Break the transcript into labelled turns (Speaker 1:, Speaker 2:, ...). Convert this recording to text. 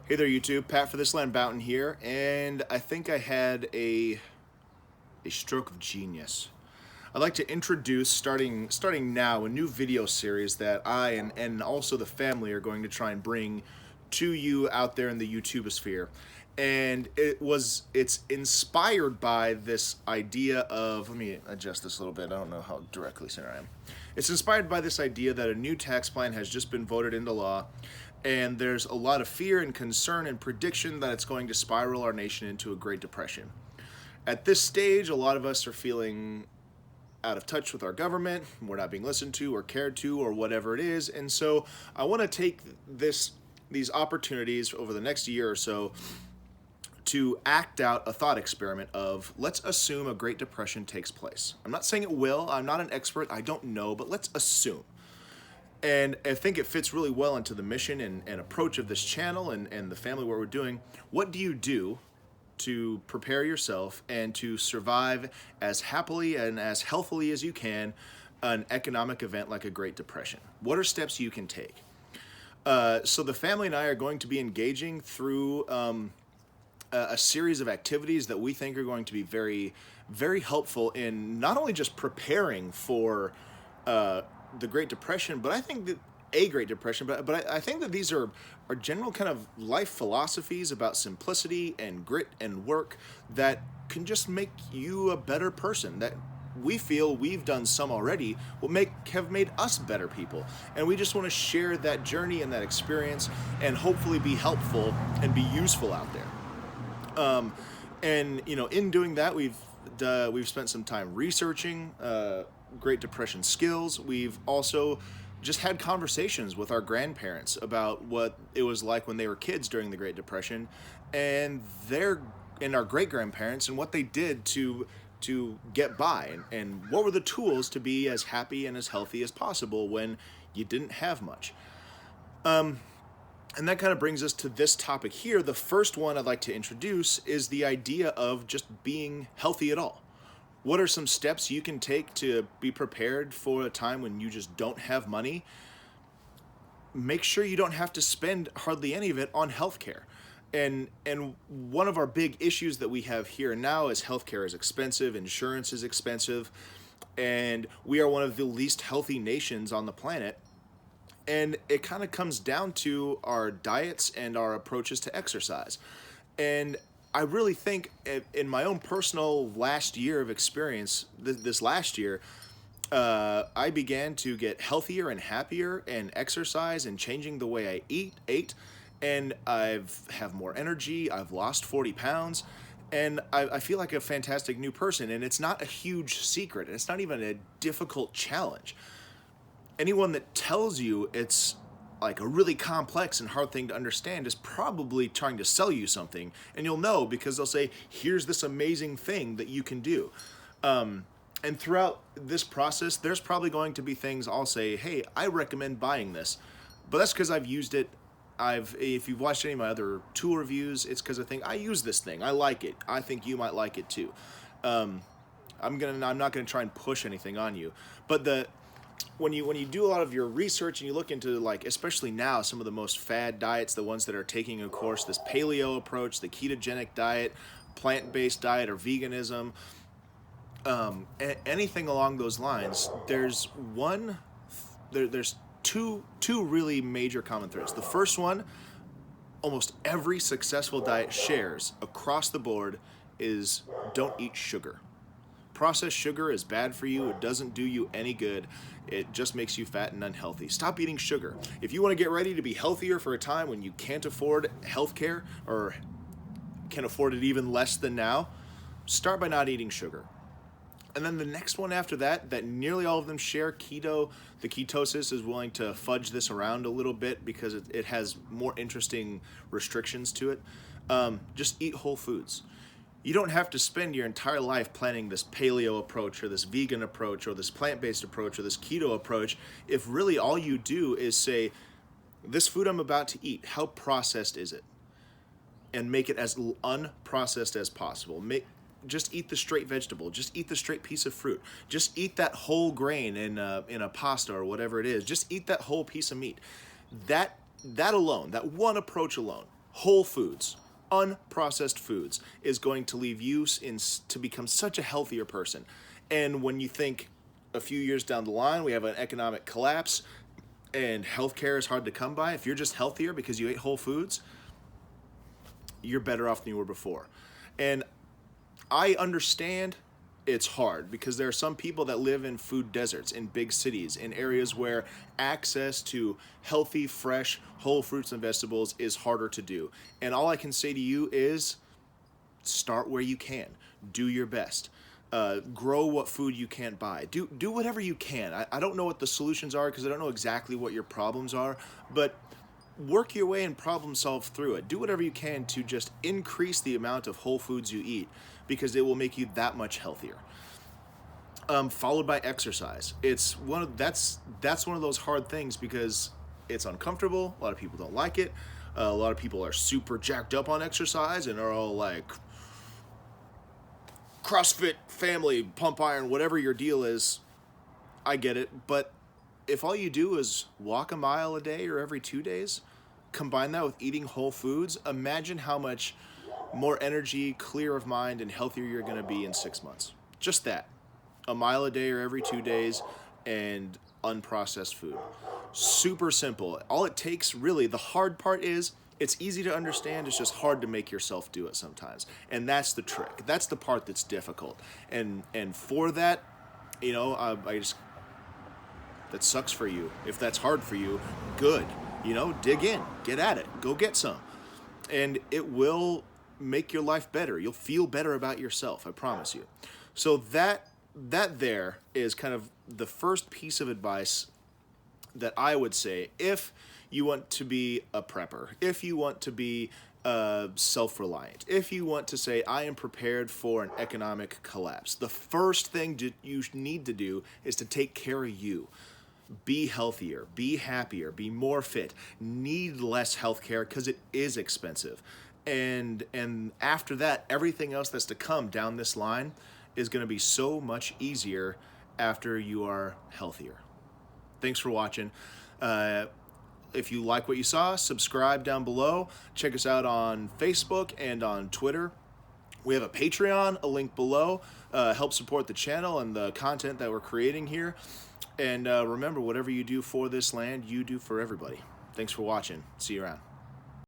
Speaker 1: Hey there, YouTube. Pat for This Land Boughton here, and I think I had a stroke of genius. I'd like to introduce, starting now, a new video series that I and also the family are going to try and bring to you out there in the YouTubeosphere. And it's inspired by this idea of, let me adjust this a little bit. I don't know how directly center I am. It's inspired by this idea that a new tax plan has just been voted into law, and there's a lot of fear and concern and prediction that it's going to spiral our nation into a Great Depression. At this stage, a lot of us are feeling out of touch with our government. We're not being listened to or cared to or whatever it is. And so I want to take these opportunities over the next year or so to act out a thought experiment of, let's assume a Great Depression takes place. I'm not saying it will. I'm not an expert. I don't know, but let's assume. And I think it fits really well into the mission and approach of this channel and the family, what we're doing. What do you do to prepare yourself and to survive as happily and as healthily as you can an economic event like a Great Depression? What are steps you can take? So the family and I are going to be engaging through a series of activities that we think are going to be very, very helpful in not only just preparing for the Great Depression, but I think that a Great Depression, but I think that these are general kind of life philosophies about simplicity and grit and work that can just make you a better person, that we feel we've done some already will have made us better people. And we just want to share that journey and that experience and hopefully be helpful and be useful out there. And in doing that, we've spent some time researching Great Depression skills. We've also just had conversations with our grandparents about what it was like when they were kids during the Great Depression, and our great grandparents and what they did to get by, and what were the tools to be as happy and as healthy as possible when you didn't have much. And that kind of brings us to this topic here. The first one I'd like to introduce is the idea of just being healthy at all. What are some steps you can take to be prepared for a time when you just don't have money? Make sure you don't have to spend hardly any of it on healthcare. And one of our big issues that we have here now is healthcare is expensive, insurance is expensive, and we are one of the least healthy nations on the planet. And it kind of comes down to our diets and our approaches to exercise. And I really think in my own personal last year of experience, this last year, I began to get healthier and happier and exercise and changing the way I ate, and have more energy. I've lost 40 pounds, and I feel like a fantastic new person. And it's not a huge secret. It's not even a difficult challenge. Anyone that tells you it's like a really complex and hard thing to understand is probably trying to sell you something, and you'll know because they'll say, here's this amazing thing that you can do. And throughout this process, there's probably going to be things I'll say, hey, I recommend buying this, but that's because I've used it. If you've watched any of my other tool reviews, it's because I think I use this thing, I like it, I think you might like it too. I'm not gonna try and push anything on you, but when you do a lot of your research and you look into, like, especially now, some of the most fad diets, the ones that are taking, of course, this paleo approach, the ketogenic diet, plant-based diet, or veganism, anything along those lines, there's two really major common threads. The first one, almost every successful diet shares across the board, is don't eat sugar. Processed sugar is bad for you. It doesn't do you any good. It just makes you fat and unhealthy. Stop eating sugar. If you want to get ready to be healthier for a time when you can't afford healthcare or can afford it even less than now, start by not eating sugar. And then the next one after that nearly all of them share, keto. The ketosis is willing to fudge this around a little bit because it has more interesting restrictions to it. Just eat whole foods. You don't have to spend your entire life planning this paleo approach or this vegan approach or this plant-based approach or this keto approach if really all you do is say, this food I'm about to eat, how processed is it? And make it as unprocessed as possible. Just eat the straight vegetable. Just eat the straight piece of fruit. Just eat that whole grain in a pasta or whatever it is. Just eat that whole piece of meat. That alone, that one approach alone, whole foods, unprocessed foods, is going to leave you to become such a healthier person. And when you think a few years down the line, we have an economic collapse and healthcare is hard to come by, if you're just healthier because you ate whole foods, you're better off than you were before. And I understand it's hard because there are some people that live in food deserts in big cities, in areas where access to healthy, fresh, whole fruits and vegetables is harder to do. And all I can say to you is start where you can. Do your best. Grow what food you can't buy. Do whatever you can. I don't know what the solutions are because I don't know exactly what your problems are, but work your way and problem solve through it. Do whatever you can to just increase the amount of whole foods you eat because it will make you that much healthier. Followed by exercise. That's one of those hard things because it's uncomfortable. A lot of people don't like it. A lot of people are super jacked up on exercise and are all like CrossFit family, pump iron, whatever your deal is. I get it, but if all you do is walk a mile a day or every 2 days, combine that with eating whole foods, imagine how much more energy, clear of mind, and healthier you're going to be in 6 months. Just that. A mile a day or every 2 days and unprocessed food. Super simple. All it takes, really, the hard part is it's easy to understand. It's just hard to make yourself do it sometimes. And that's the trick. That's the part that's difficult. And for that, that sucks for you. If that's hard for you, good. Dig in, get at it, go get some. And it will make your life better. You'll feel better about yourself, I promise you. So that there is kind of the first piece of advice that I would say if you want to be a prepper, if you want to be self-reliant, if you want to say, I am prepared for an economic collapse, the first thing you need to do is to take care of you. Be healthier, be happier, be more fit, need less health care because it is expensive. And after that, everything else that's to come down this line is going to be so much easier after you are healthier. Thanks for watching. If you like what you saw, subscribe down below. Check us out on Facebook and on Twitter. We have a Patreon, a link below. Help support the channel and the content that we're creating here. And remember, whatever you do for this land, you do for everybody. Thanks for watching. See you around.